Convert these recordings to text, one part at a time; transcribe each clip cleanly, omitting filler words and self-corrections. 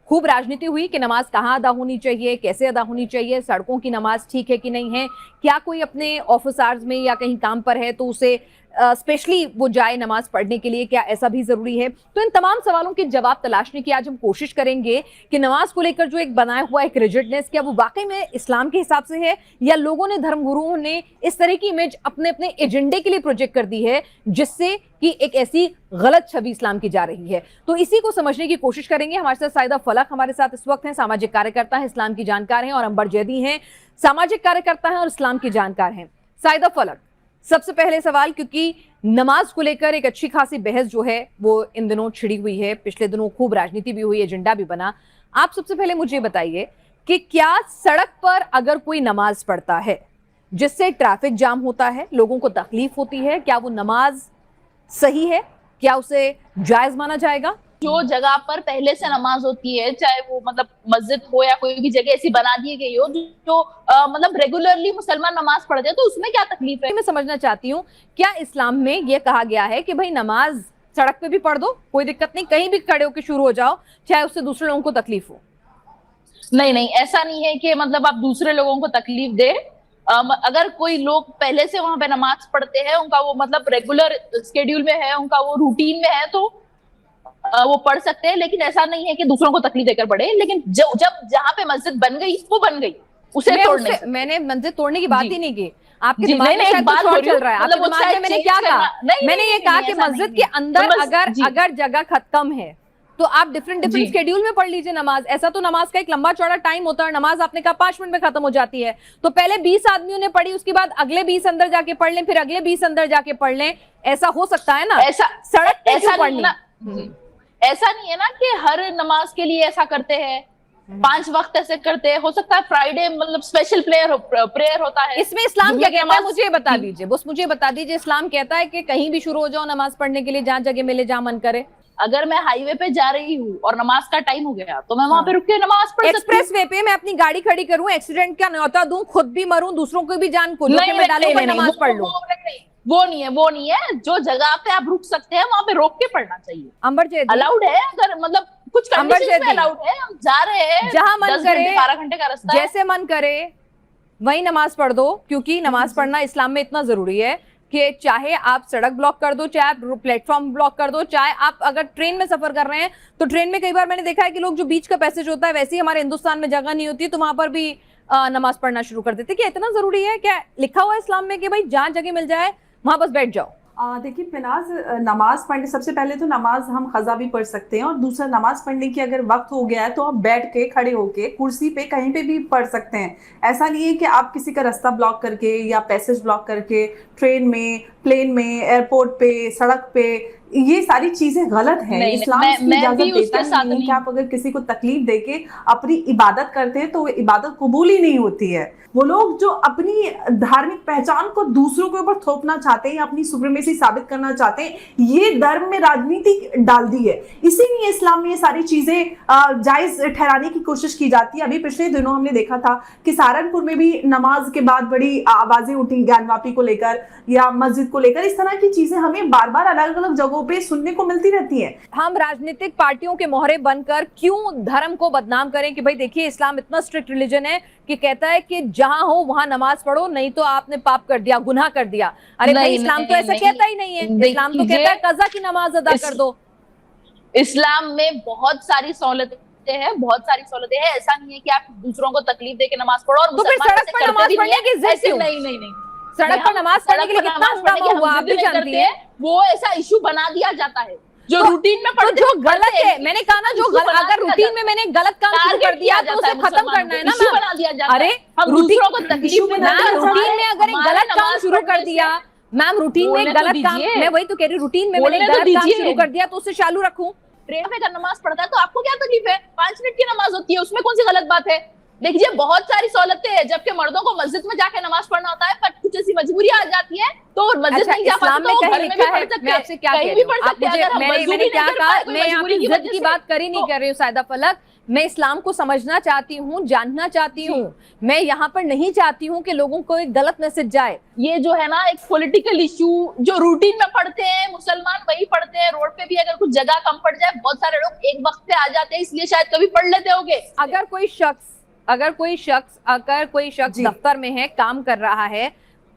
खूब राजनीति हुई कि नमाज कहाँ अदा होनी चाहिए, कैसे अदा होनी चाहिए, सड़कों की नमाज ठीक है कि नहीं है, क्या कोई अपने ऑफिस आवर्स में या कहीं काम पर है तो उसे स्पेशली वो जाए नमाज पढ़ने के लिए, क्या ऐसा भी जरूरी है। तो इन तमाम सवालों के जवाब तलाशने की आज हम कोशिश करेंगे कि नमाज को लेकर जो एक बनाया हुआ एक रिजिडनेस, क्या वो वाकई में इस्लाम के हिसाब से है या लोगों ने, धर्मगुरुओं ने इस तरह की इमेज अपने अपने एजेंडे के लिए प्रोजेक्ट कर दी है जिससे कि एक ऐसी गलत छवि इस्लाम की जा रही है। तो इसी को समझने की कोशिश करेंगे। हमारे साथ साइदा फलक हमारे साथ इस वक्त हैं, सामाजिक कार्यकर्ता है, इस्लाम की जानकार हैं, और अंबर जैदी हैं, सामाजिक कार्यकर्ता हैं और इस्लाम की जानकार हैं। साइदा फलक, सबसे पहले सवाल, क्योंकि नमाज को लेकर एक अच्छी खासी बहस जो है वो इन दिनों छिड़ी हुई है, पिछले दिनों खूब राजनीति भी हुई, एजेंडा भी बना। आप सबसे पहले मुझे बताइए कि क्या सड़क पर अगर कोई नमाज पढ़ता है जिससे ट्रैफिक जाम होता है, लोगों को तकलीफ होती है, क्या वो नमाज सही है, क्या उसे जायज माना जाएगा? जो जगह पर पहले से नमाज होती है, चाहे वो मतलब मस्जिद हो या कोई भी जगह ऐसी बना दी गई हो जो मतलब रेगुलरली मुसलमान नमाज पढ़ते हैं, तो उसमें क्या तकलीफ है? मैं समझना चाहती हूँ, क्या इस्लाम में यह कहा गया है कि भाई नमाज सड़क पे भी पढ़ दो, कोई दिक्कत नहीं, कहीं भी खड़े होकर शुरू हो जाओ, चाहे उससे दूसरे लोगों को तकलीफ हो? नहीं नहीं, ऐसा नहीं है कि मतलब आप दूसरे लोगों को तकलीफ दे। अगर कोई लोग पहले से वहां पे नमाज पढ़ते हैं, उनका वो मतलब रेगुलर स्केड्यूल में है, उनका वो रूटीन में है, तो वो पढ़ सकते हैं। लेकिन ऐसा नहीं है कि दूसरों को तकलीफ देकर पढ़े। लेकिन जब जहां पे मस्जिद बन गई, वो बन गई, उसे तोड़ने, मैंने मस्जिद तोड़ने की बात ही नहीं की। आपके जी, दिमाग में शायद कुछ और चल रहा है। आपके दिमाग में मैंने क्या कहा? मैंने ये कहा कि मस्जिद के अंदर अगर जगह खत्म है तो आप डिफरेंट शेड्यूल में पढ़ लीजिए नमाज। ऐसा तो नमाज का एक लंबा चौड़ा टाइम होता है, नमाज आपने कहा 5 मिनट में खत्म हो जाती है, तो पहले 20 आदमियों ने पढ़ी, उसके बाद अगले 20 अंदर जाके पढ़ लें, फिर अगले 20 अंदर जाके पढ़ लें, ऐसा हो सकता है ना? ऐसा सड़क पे ऐसा पढ़नी, ऐसा नहीं है ना कि हर नमाज के लिए ऐसा करते हैं, 5 वक्त ऐसे करते हैं। हो सकता है फ्राइडे मतलब स्पेशल प्रेयर होता है। इसमें इस्लाम क्या कहता है मुझे बता दीजिए, बस मुझे बता दीजिए। इस्लाम कहता है कि कहीं भी शुरू हो जाओ नमाज पढ़ने के लिए, जहां जगह मिले, जहां मन करे। अगर मैं हाईवे पे जा रही हूँ और नमाज का टाइम हो गया तो मैं वहां पे रुक के नमाज पढ़ सकती हूँ। एक्सप्रेस वे पे मैं अपनी गाड़ी खड़ी करूं, एक्सीडेंट का न्योता दूं, खुद भी मरूं, दूसरों को भी जान को जोखिम में डालूं, पर नमाज पढ़ लूं। वो नहीं है। जो जगह पे आप रुक सकते हैं वहां पे रोक के पढ़ना चाहिए। अंबर जैदी अलाउड है, अगर मतलब कुछ कंडीशंस में अलाउड है। हम जा रहे हैं, जहां मन करे, 12 घंटे का रास्ता है, जैसे मन करे वही नमाज पढ़ दो, क्योंकि नमाज पढ़ना इस्लाम में इतना जरूरी है कि चाहे आप सड़क ब्लॉक कर दो, चाहे आप प्लेटफॉर्म ब्लॉक कर दो, चाहे आप अगर ट्रेन में सफर कर रहे हैं तो ट्रेन में कई बार मैंने देखा है कि लोग जो बीच का पैसेज होता है, वैसे ही हमारे हिंदुस्तान में जगह नहीं होती तो वहां पर भी नमाज पढ़ना शुरू कर देते। क्या इतना जरूरी है? क्या लिखा हुआ है इस्लाम में कि भाई जहां जगह मिल जाए वहां बस बैठ जाओ? देखिए पिनाज, नमाज पढ़ने, सबसे पहले तो नमाज हम खजा भी पढ़ सकते हैं, और दूसरा नमाज पढ़ने की अगर वक्त हो गया है तो आप बैठ के, खड़े होके, कुर्सी पे, कहीं पे भी पढ़ सकते हैं। ऐसा नहीं है कि आप किसी का रास्ता ब्लॉक करके या पैसेज ब्लॉक करके ट्रेन में, प्लेन में, एयरपोर्ट पे, सड़क पे, ये सारी चीजें गलत है। इस्लाम इसकी इजाजत देता नहीं है कि आप अगर किसी को तकलीफ देके अपनी इबादत करते हैं तो वो इबादत कबूल ही नहीं होती है। वो लोग जो अपनी धार्मिक पहचान को दूसरों के ऊपर थोपना चाहते हैं, अपनी सुप्रीमेसी साबित करना चाहते हैं, ये धर्म में राजनीति डाल दी है। इसीलिए इस्लाम में ये सारी चीजें जायज ठहराने की कोशिश की जाती है। अभी पिछले दिनों हमने देखा था कि सहारनपुर में भी नमाज के बाद बड़ी आवाजें उठी ज्ञानवापी को लेकर या मस्जिद को लेकर। इस तरह की चीजें हमें बार बार अलग अलग जगहों पे सुनने को मिलती रहती है। हम राजनीतिक पार्टियों के मोहरे बनकर क्यों धर्म को बदनाम करें कि भाई देखिए इस्लाम इतना स्ट्रिक्ट रिलीजन है कि कहता है कि जहां हो वहां नमाज पढ़ो, नहीं तो आपने पाप कर दिया, गुनाह कर दिया। अरे भाई इस्लाम तो ऐसा कहता ही नहीं है। इस्लाम तो कहता है कज़ा की नमाज अदा कर दो। इस्लाम में बहुत सारी सहूलतें हैं, बहुत सारी सहूलतें हैं। ऐसा नहीं है कि आप दूसरों को तकलीफ देके नमाज पढ़ो। और तो फिर सड़क पर नमाज पढ़ने की जिद क्यों? नहीं, सड़क पर नमाज पढ़ने के लिए कितना हंगामा हुआ, आप भी जानती हैं। वो ऐसा इशू बना दिया जाता है जो रूटीन में पढ़ते, जो गलत है। मैंने कहा ना, जो अगर रूटीन में मैंने गलत काम शुरू कर दिया तो उसे खत्म करना है ना। बना दिया जाता है। अरे दूसरों को तकलीफ रूटीन में अगर एक गलत काम शुरू कर दिया, मैम रूटीन में गलत काम, मैं वही तो कह रही हूँ, रूटीन में मैंने गलत काम शुरू कर दिया तो उसे चालू रखूं। ट्रेन में अगर नमाज पढ़ता है तो आपको क्या तकलीफ है? 5 मिनट की नमाज होती है, उसमें कौन सी गलत बात है? देखिए बहुत सारी सहूलतें हैं। जबकि मर्दों को मस्जिद में जाके नमाज पढ़ना होता है, पर कुछ ऐसी मजबूरी आ जाती है तो मस्जिद अच्छा, नहीं जा इस्लाम पाते में तो कहीं घर में भी लिखा है, पढ़ सकते मैं हैं, आपसे क्या कहीं कह भी रही हूँ, पढ़ आप सकते हैं। मुझे अगर हम मैंने वजू मैंने भी क्या नहीं कर कहा, पाए कोई मैं यहाँ मजबूरी पे की जिद वजह की से, बात कर ही नहीं तो कर रही हूँ सायदा फलक, मैं इस्लाम को समझना चाहती हूँ, जानना चाहती जी। हूँ। मैं यहाँ पर नहीं चाहती हूँ कि लोगों को एक गलत मैसेज जाए। ये जो है ना एक पॉलिटिकल इशू जो रूटीन में पढ़ते हैं मुसलमान वही पढ़ते हैं, रोड पे भी अगर कुछ जगह कम पड़ जाए बहुत सारे लोग एक वक्त पे आ जाते हैं, इसलिए शायद कभी पढ़ लेते होंगे। अगर कोई शख्स जी। दफ्तर में है, काम कर रहा है,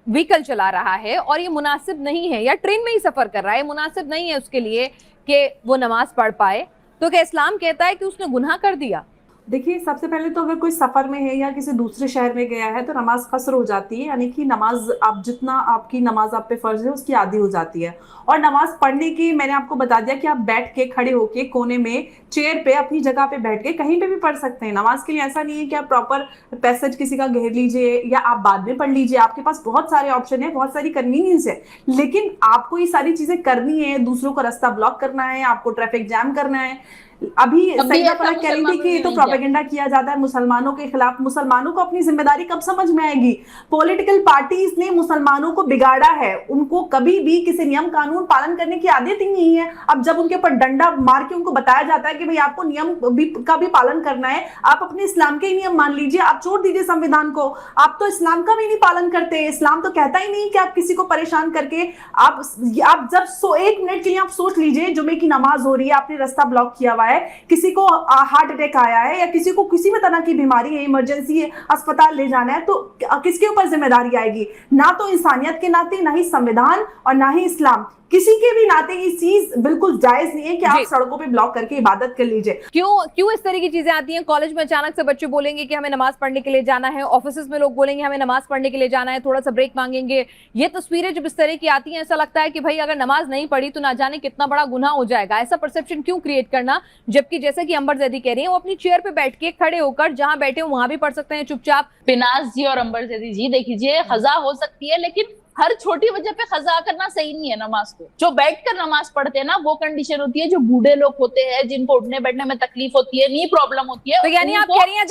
व्हीकल चला रहा है और ये मुनासिब नहीं है, या ट्रेन में ही सफर कर रहा है, मुनासिब नहीं है उसके लिए कि वो नमाज पढ़ पाए, तो क्या इस्लाम कहता है कि उसने गुनाह कर दिया? देखिए, सबसे पहले तो अगर कोई सफर में है या किसी दूसरे शहर में गया है तो नमाज कसर हो जाती है, यानी कि नमाज आप जितना आपकी नमाज आप पे फर्ज है उसकी आधी हो जाती है। और नमाज पढ़ने की मैंने आपको बता दिया कि आप बैठ के, खड़े होके, कोने में, चेयर पे, अपनी जगह पे बैठ के कहीं पे भी पढ़ सकते हैं। नमाज के लिए ऐसा नहीं है कि आप प्रॉपर पैसेज किसी का घेर लीजिए या आप बाद में पढ़ लीजिए, आपके पास बहुत सारे ऑप्शन है, बहुत सारी कन्वीनियंस है। लेकिन आपको ये सारी चीजें करनी है, दूसरों का रास्ता ब्लॉक करना है, आपको ट्रैफिक जैम करना है। अभी सईदा फलक कह रही थी कि ये तो प्रोपेगेंडा किया जाता है मुसलमानों के खिलाफ। मुसलमानों को अपनी जिम्मेदारी कब समझ में आएगी? पॉलिटिकल पार्टीज ने मुसलमानों को बिगाड़ा है, उनको कभी भी किसी नियम कानून पालन करने की आदत ही नहीं है। अब जब उनके ऊपर डंडा मार के उनको बताया जाता है कि भाई आपको नियम का भी पालन करना है, आप अपने इस्लाम के ही नियम मान लीजिए, आप छोड़ दीजिए संविधान को, आप तो इस्लाम का भी नहीं पालन करते। इस्लाम तो कहता ही नहीं कि आप किसी को परेशान करके आप जब 1 मिनट के लिए आप सोच लीजिए, जुमे की नमाज हो रही है, आपने रास्ता ब्लॉक किया हुआ है, किसी को हार्ट अटैक आया है या किसी को किसी भी तरह की बीमारी है, इमरजेंसी है, अस्पताल ले जाना है, तो किसके ऊपर जिम्मेदारी आएगी? ना तो इंसानियत के नाते, ना ही संविधान और ना ही इस्लाम, किसी के भी नाते ये चीज बिल्कुल जायज नहीं है कि आप सड़कों पे ब्लॉक करके इबादत कर लीजिए। क्यों इस तरह की चीजें आती हैं? कॉलेज में अचानक से बच्चे बोलेंगे कि हमें नमाज पढ़ने के लिए जाना है, ऑफिस में लोग बोलेंगे हमें नमाज पढ़ने के लिए जाना है, थोड़ा सा ब्रेक मांगेंगे। ये तस्वीरें जब इस तरह की आती हैं, ऐसा लगता है कि भाई अगर नमाज नहीं पढ़ी तो ना जाने कितना बड़ा गुनाह हो जाएगा। ऐसा परसेप्शन क्यों क्रिएट करना, जबकि जैसे कि अंबर जैदी कह रही है, वो अपनी चेयर पे बैठ के, खड़े होकर, जहां बैठे हो वहां भी पढ़ सकते हैं चुपचाप। पिनाज जी और अंबर जैदी जी, देखिए खजा हो सकती है, लेकिन हर छोटी वजह पे खजा करना सही नहीं है नमाज को। जो बैठकर नमाज पढ़ते हैं ना, वो कंडीशन होती है जो बूढ़े लोग होते हैं, जिनको उठने बैठने में तकलीफ होती है, नी प्रॉब्लम होती है। तो यानी आप कह रही हैं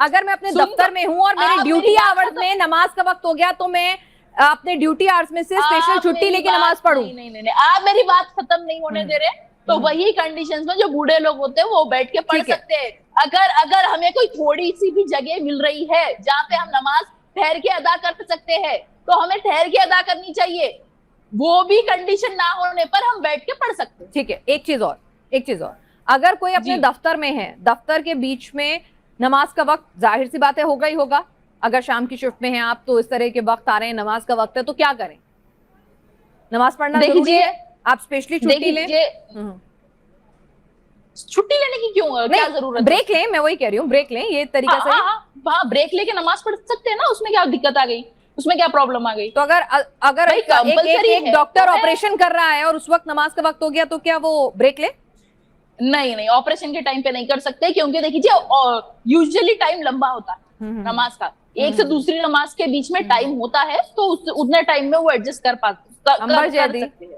अगर मैं अपने दफ्तर में हूँ और मेरी ड्यूटी आवर्स में नमाज का वक्त हो गया तो मैं अपने ड्यूटी आवर्स में से स्पेशल छुट्टी लेके नमाज पढ़ूं? नहीं, आप मेरी बात खत्म नहीं होने दे रहे। तो वही कंडीशंस में जो बूढ़े लोग होते हैं वो बैठ के पढ़ सकते हैं। अगर हमें कोई थोड़ी सी भी जगह मिल रही है जहाँ पे हम नमाज ठहर के अदा कर सकते हैं, तो हमें ठहर के अदा करनी चाहिए। वो भी कंडीशन ना होने पर हम बैठ के पढ़ सकते हैं। ठीक है, एक चीज और, अगर कोई अपने दफ्तर में है, दफ्तर के बीच में नमाज का वक्त, जाहिर सी बात है होगा ही होगा, अगर शाम की शिफ्ट में है आप, तो इस तरह के वक्त आ रहे हैं, नमाज का वक्त है, तो क्या करें? नमाज पढ़ना जरूरी है? आप स्पेशली छुट्टी लें? छुट्टी लेने की क्यों, क्या जरूरत? ब्रेक लें, मैं वही कह रही हूँ, ब्रेक लें, ये तरीका सही है। ब्रेक लेके नमाज पढ़ सकते हैं ना, उसमें क्या दिक्कत आ गई, उसमें क्या प्रॉब्लम आ गई? तो अगर एक डॉक्टर ऑपरेशन कर रहा है और उस वक्त नमाज का वक्त हो गया, तो क्या वो ब्रेक ले? नहीं, ऑपरेशन के टाइम पे नहीं कर सकते, क्योंकि देखिए यूजुअली टाइम लंबा होता है नमाज का, एक से दूसरी नमाज के बीच में टाइम होता है, तो उतने टाइम में वो एडजस्ट कर सकते हैं।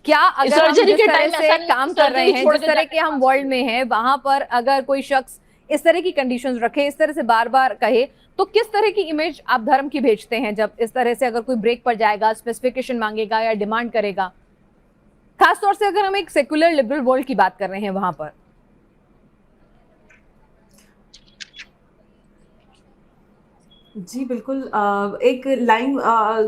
क्या अगर हम जिस तरह से काम कर रहे हैं, जिस तरह के हम वर्ल्ड में हैं, वहां पर अगर कोई शख्स इस तरह की कंडीशंस रखे, इस तरह से बार बार कहे, तो किस तरह की इमेज आप धर्म की भेजते हैं? जब इस तरह से अगर कोई ब्रेक पर जाएगा, स्पेसिफिकेशन मांगेगा या डिमांड करेगा, खासतौर से अगर हम एक सेक्युलर लिबरल वर्ल्ड की बात कर रहे हैं वहां पर। जी बिल्कुल। एक लाइन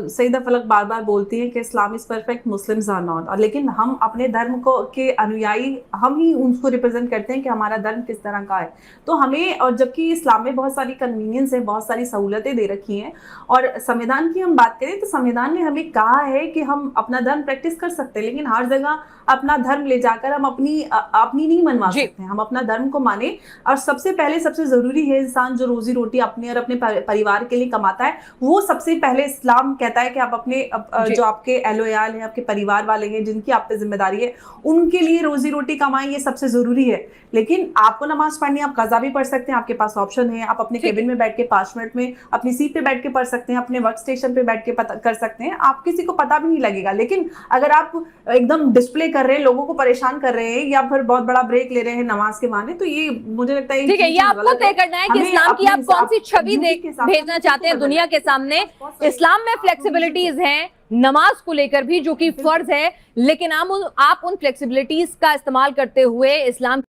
सईदा फलक बार बार बोलती है कि Islam is perfect, Muslims are not. और लेकिन हम अपने धर्म को के अनुयायी, हम ही उनको रिप्रेजेंट करते हैं कि हमारा धर्म किस तरह का है। तो हमें, और जबकि इस्लाम में बहुत सारी कन्वीनियंस है, बहुत सारी सहूलतें दे रखी हैं, और संविधान की हम बात करें तो संविधान ने हमें कहा है कि हम अपना धर्म प्रैक्टिस कर सकते हैं, लेकिन हर जगह अपना धर्म ले जाकर हम अपनी नहीं मनवा सकते हैं। हम अपना धर्म को माने, और सबसे पहले सबसे जरूरी है इंसान जो रोजी रोटी अपने और अपने परिवार के लिए कमाता है, वो सबसे पहले इस्लाम कहता है कि आप अपने जो आपके एहलोयाल हैं, आपके परिवार वाले हैं, जिनकी आप पे जिम्मेदारी है, उनके लिए रोजी रोटी कमाएं, ये सबसे जरूरी है। लेकिन आपको नमाज पढ़नी, आप कज़ा भी पढ़ सकते हैं, आपके पास ऑप्शन है। आप अपने केबिन में बैठ के 5 मिनट में अपनी सीट पे बैठ के पढ़ सकते हैं, अपने वर्क स्टेशन पे बैठ के कर सकते हैं, आप किसी को पता भी नहीं लगेगा। लेकिन अगर आप एकदम डिस्प्ले कर रहे हैं, लोगों को परेशान कर रहे हैं, या फिर बहुत बड़ा ब्रेक ले रहे हैं नमाज के माने, तो ये मुझे लगता है ठीक है, ये आपको तय करना है कि इस्लाम की आप कौन सी छवि भेजना चाहते हैं दुनिया के सामने? इस्लाम में फ्लेक्सिबिलिटीज हैं नमाज को लेकर भी, जो कि फर्ज है, लेकिन आप उन फ्लेक्सिबिलिटीज का इस्तेमाल करते हुए इस्लाम